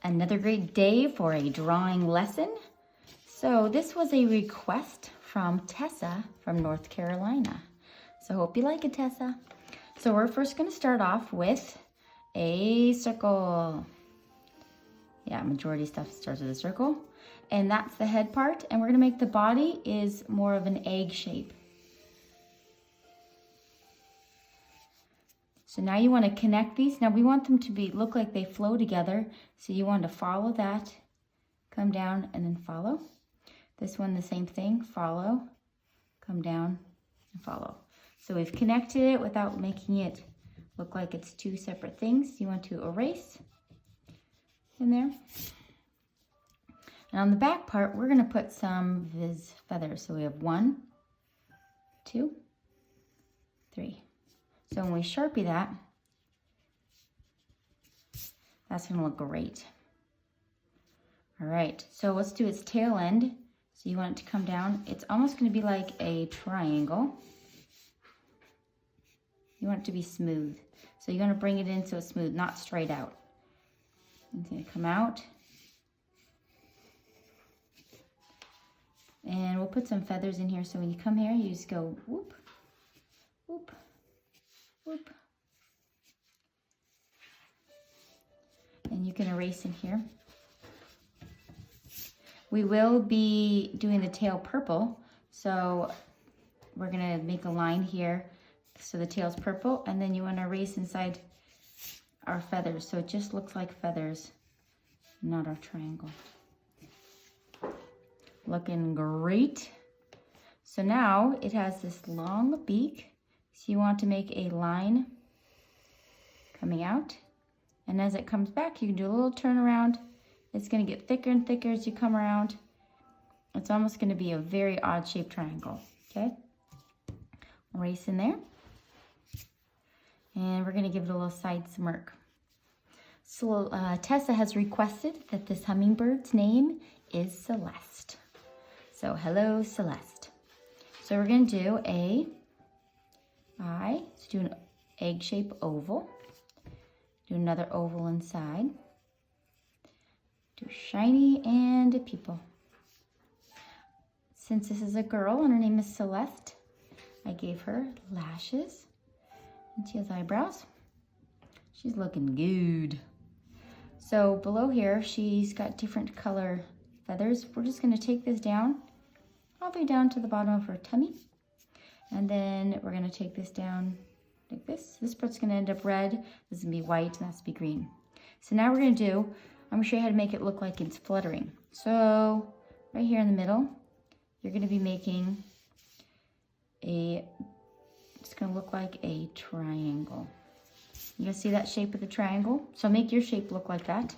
Another great day for a drawing lesson. So this was a request from Tessa from North Carolina. So hope you like it, Tessa. So we're first going to start off with a circle. Yeah, majority stuff starts with a circle. And that's the head part. And we're going to make the body is more of an egg shape. So now you want to connect these. Now we want them to look like they flow together. So you want to follow that, come down and then follow. This one, the same thing, follow, come down and follow. So we've connected it without making it look like it's two separate things. You want to erase in there. And on the back part, we're going to put some viz feathers. So we have 1, 2, 3. So when we Sharpie that, that's going to look great. All right, so let's do its tail end. So you want it to come down. It's almost going to be like a triangle. You want it to be smooth. So you're going to bring it in so it's smooth, not straight out. It's going to come out. And we'll put some feathers in here. So when you come here, you just go whoop, whoop, whoop. And you can erase in here. We will be doing the tail purple. So we're gonna make a line here. So the tail's purple, and then you wanna erase inside our feathers. So it just looks like feathers, not our triangle. Looking great. So now it has this long beak. So you want to make a line coming out. And as it comes back, you can do a little turnaround. It's going to get thicker and thicker as you come around. It's almost going to be a very odd shaped triangle. Okay? Erase in there. And we're going to give it a little side smirk. So Tessa has requested that this hummingbird's name is Celeste. So hello, Celeste. So we're going to do a eye. Let's do an egg shape oval. Do another oval inside. Do shiny and a pupil. Since this is a girl and her name is Celeste, I gave her lashes. And she has eyebrows. She's looking good. So below here, she's got different color feathers. We're just going to take this down, all the way down to the bottom of her tummy. And then we're going to take this down like this. This part's going to end up red. This is going to be white, and that's going to be green. So now we're going to do, I'm going to show you how to make it look like it's fluttering. So right here in the middle, you're going to be making it's going to look like a triangle. You guys see that shape of the triangle? So make your shape look like that.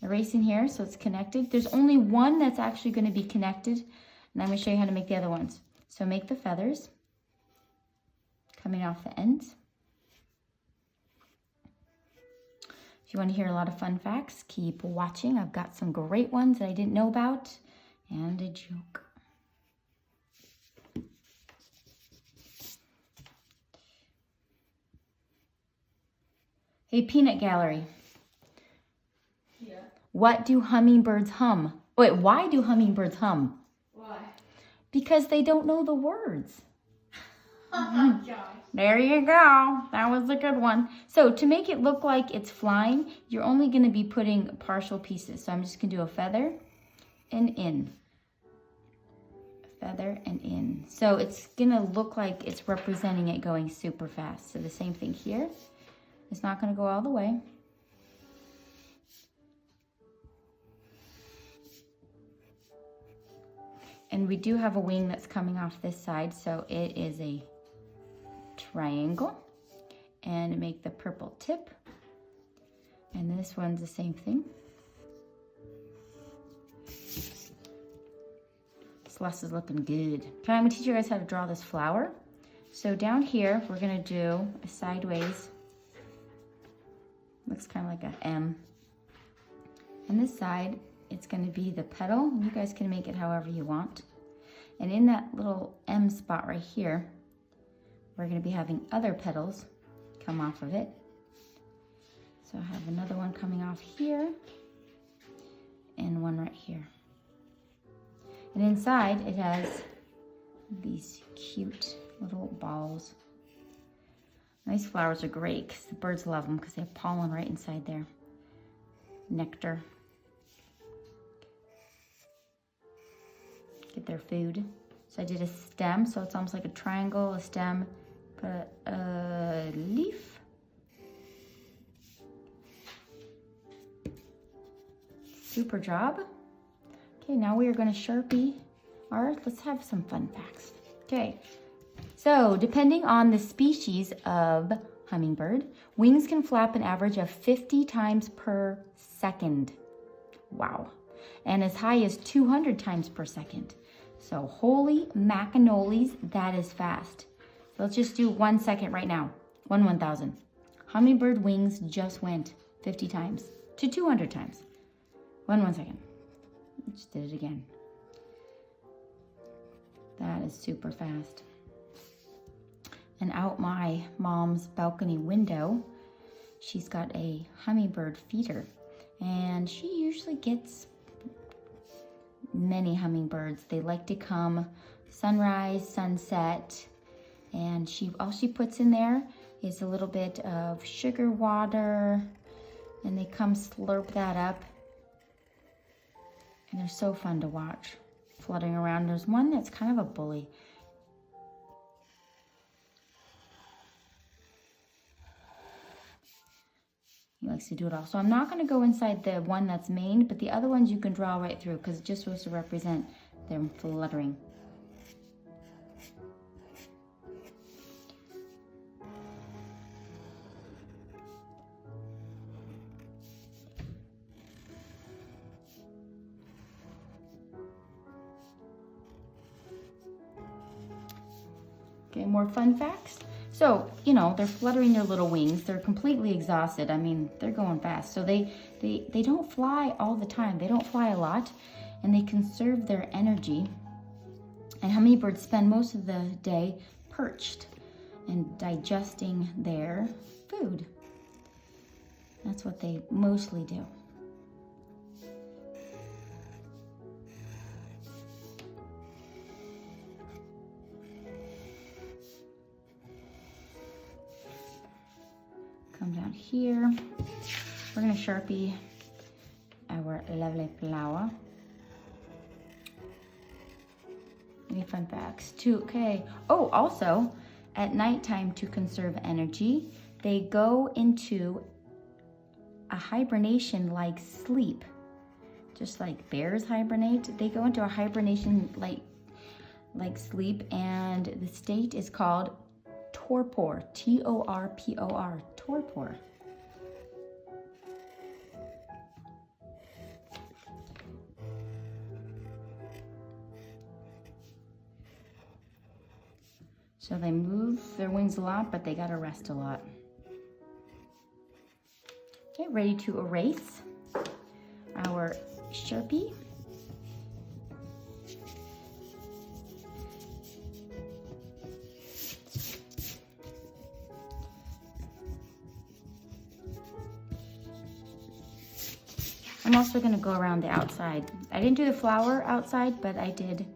Erasing here so it's connected. There's only one that's actually going to be connected, and I'm going to show you how to make the other ones. So make the feathers coming off the ends. If you want to hear a lot of fun facts, keep watching. I've got some great ones that I didn't know about and a joke. Hey, Peanut Gallery. Yeah. What do hummingbirds hum? Wait, why do hummingbirds hum? Why? Because they don't know the words. Oh my gosh. There you go. That was a good one. So to make it look like it's flying, you're only going to be putting partial pieces. So I'm just going to do a feather and in. A feather and in. So it's going to look like it's representing it going super fast. So the same thing here. It's not going to go all the way. And we do have a wing that's coming off this side, so it is a triangle. And make the purple tip. And this one's the same thing. Celeste is looking good. Okay, I'm going to teach you guys how to draw this flower. So down here, we're going to do a sideways. Looks kind of like an M. On this side, it's going to be the petal. You guys can make it however you want. And in that little M spot right here, we're going to be having other petals come off of it. So I have another one coming off here. one right here. And inside it has these cute little balls. And these flowers are great because the birds love them because they have pollen right inside there. Nectar. Get their food. So I did a stem, so it's almost like a triangle, a stem, put a leaf. Super job. Okay, now we are going to Sharpie our, let's have some fun facts. Okay, so depending on the species of hummingbird, wings can flap an average of 50 times per second. Wow. And as high as 200 times per second. So holy macanoles, that is fast. So let's just do 1 second right now. 1,000. Hummingbird wings just went 50 times to 200 times. 1 second. Just did it again. That is super fast. And out my mom's balcony window, she's got a hummingbird feeder. And she usually gets many hummingbirds. They like to come sunrise, sunset. And all she puts in there is a little bit of sugar water. And they come slurp that up. And they're so fun to watch, fluttering around. There's one that's kind of a bully. He likes to do it all. So I'm not going to go inside the one that's maned, but the other ones you can draw right through because it's just supposed to represent them fluttering. Okay, more fun facts. So, you know, they're fluttering their little wings. They're completely exhausted. I mean, they're going fast. So they don't fly all the time. They don't fly a lot, and they conserve their energy. And hummingbirds spend most of the day perched and digesting their food. That's what they mostly do. Come down here. We're going to Sharpie our lovely flower. Any fun facts? Okay. Oh, also, at nighttime to conserve energy, they go into a hibernation-like sleep. Just like bears hibernate, they go into a hibernation-like sleep, and the state is called torpor, T-O-R-P-O-R, torpor. So they move their wings a lot, but they gotta rest a lot. Okay, ready to erase our Sharpie. I'm also going to go around the outside. I didn't do the flower outside, but I did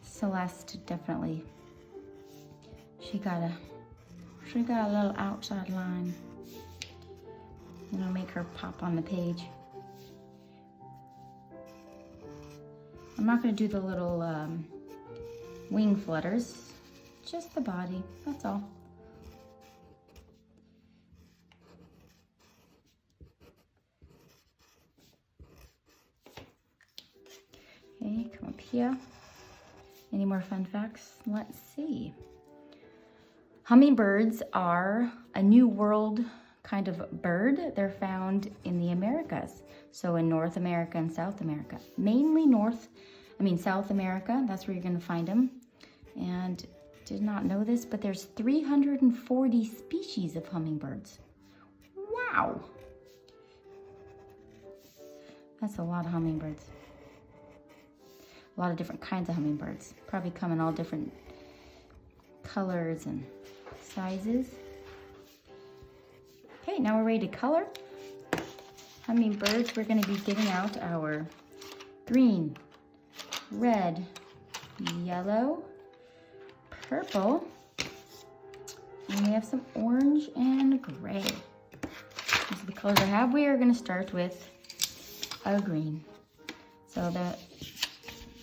Celeste, definitely. She got a little outside line. And I'll make her pop on the page. I'm not going to do the little wing flutters, just the body, that's all. Okay, come up here. Any more fun facts? Let's see. Hummingbirds are a New World kind of bird. They're found in the Americas. So in North America and South America. Mainly South America, that's where you're gonna find them. And did not know this, but there's 340 species of hummingbirds. Wow. That's a lot of hummingbirds. A lot of different kinds of hummingbirds. Probably come in all different colors and sizes. Okay, now we're ready to color. Hummingbirds, we're going to be getting out our green, red, yellow, purple, and we have some orange and gray. These are the colors I have. We are going to start with a green. So the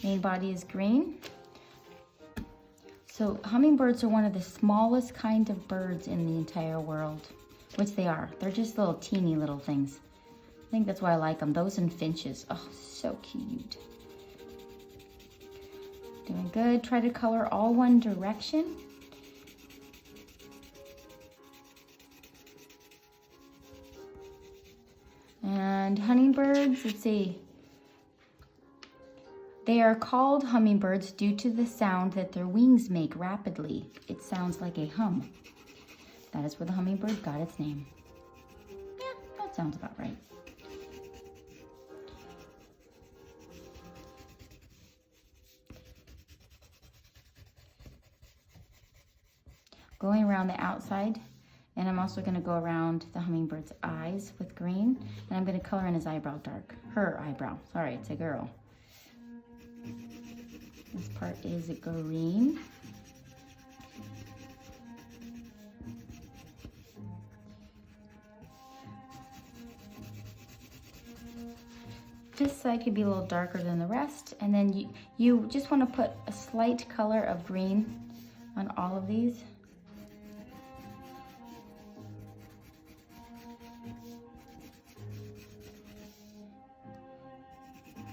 main body is green. So hummingbirds are one of the smallest kind of birds in the entire world, which they are. They're just little teeny little things. I think that's why I like them. Those and finches. Oh, so cute. Doing good. Try to color all one direction. And hummingbirds, let's see. They are called hummingbirds due to the sound that their wings make rapidly. It sounds like a hum. That is where the hummingbird got its name. Yeah, that sounds about right. Going around the outside, and I'm also going to go around the hummingbird's eyes with green, and I'm going to color in his eyebrow dark. Her eyebrow. Sorry, it's a girl. This part is green. This side could be a little darker than the rest, and then you just want to put a slight color of green on all of these.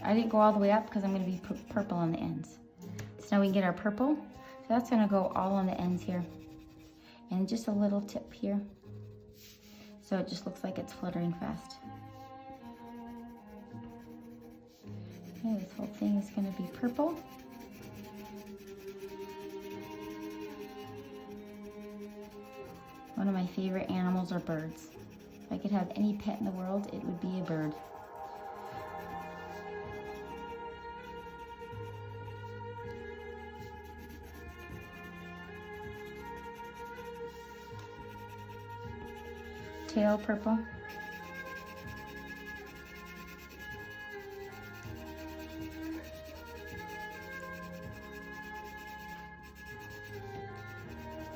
I didn't go all the way up because I'm going to be purple on the ends. So now we can get our purple. So that's going to go all on the ends here. And just a little tip here. So it just looks like it's fluttering fast. Okay, this whole thing is going to be purple. One of my favorite animals are birds. If I could have any pet in the world, it would be a bird. Tail purple.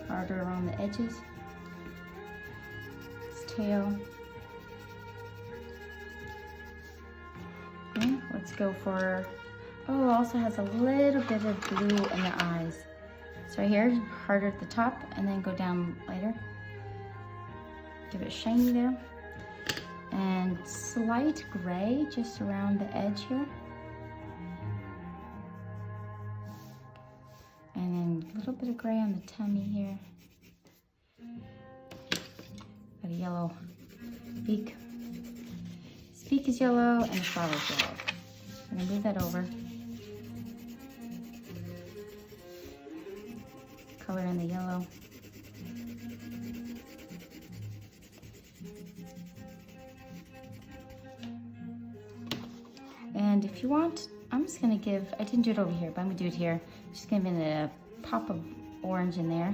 Harder around the edges. Its tail. Okay, let's go for, oh, it also has a little bit of blue in the eyes. So right here, harder at the top, and then go down lighter. Give it shiny there. And slight gray just around the edge here. And then a little bit of gray on the tummy here. Got a yellow beak. His beak is yellow and the flower's yellow. I'm gonna move that over. Color in the yellow. And if you want, I'm just gonna give, I didn't do it over here, but I'm gonna do it here. Just gonna give a pop of orange in there.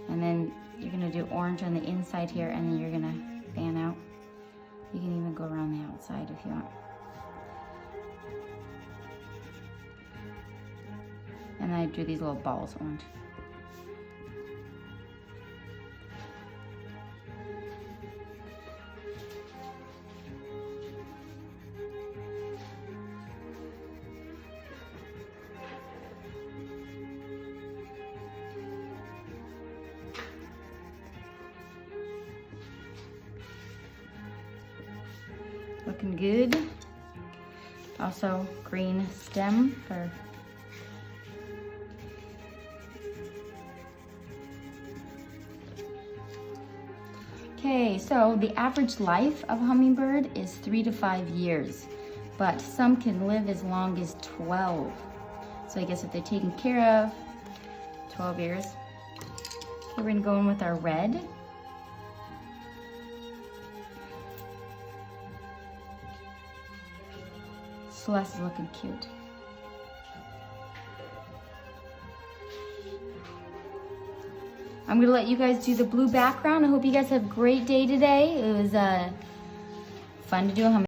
And then you're gonna do orange on the inside here, and then you're gonna fan out. You can even go around the outside if you want. And then I do these little balls orange. Looking good. Also green stem for okay, so the average life of a hummingbird is 3 to 5 years, but some can live as long as 12. So I guess if they're taken care of, 12 years. We're gonna go in with our red. Celeste is looking cute. I'm gonna let you guys do the blue background. I hope you guys have a great day today. It was fun to do a hummingbird.